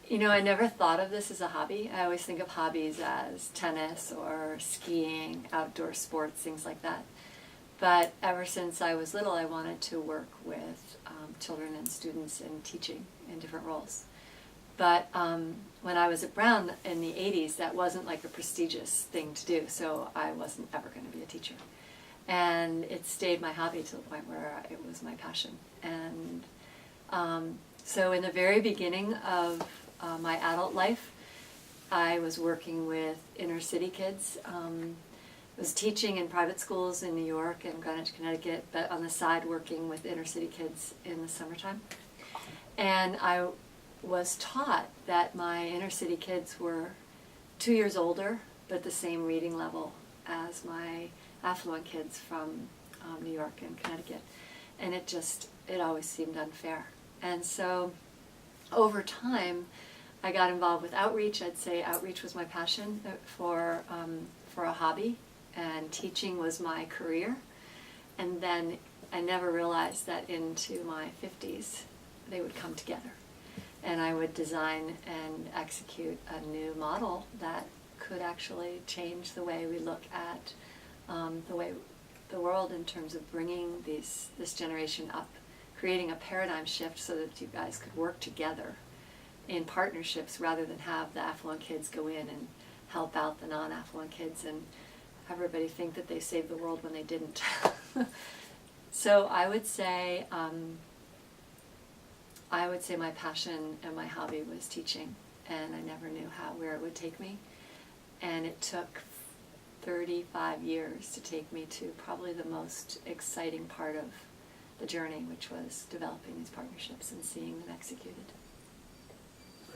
You know, I never thought of this as a hobby. I always think of hobbies as tennis or skiing, outdoor sports, things like that. But ever since I was little, I wanted to work with children and students in teaching in different roles. But when I was at Brown in the 80s, that wasn't like a prestigious thing to do, so I wasn't ever going to be a teacher. And it stayed my hobby to the point where it was my passion. And so in the very beginning of my adult life, I was working with inner city kids. Was teaching in private schools in New York and Greenwich, Connecticut, but on the side working with inner city kids in the summertime. And I was taught that my inner city kids were 2 years older, but the same reading level as my affluent kids from New York and Connecticut. And it always seemed unfair. And so over time, I got involved with outreach. I'd say outreach was my passion for a hobby, and teaching was my career. And then I never realized that into my 50s, they would come together. And I would design and execute a new model that could actually change the way we look at the world in terms of bringing this generation up, creating a paradigm shift so that you guys could work together in partnerships rather than have the affluent kids go in and help out the non-affluent kids and everybody think that they saved the world when they didn't. So I would say my passion and my hobby was teaching, and I never knew where it would take me. And it took 35 years to take me to probably the most exciting part of the journey, which was developing these partnerships and seeing them executed.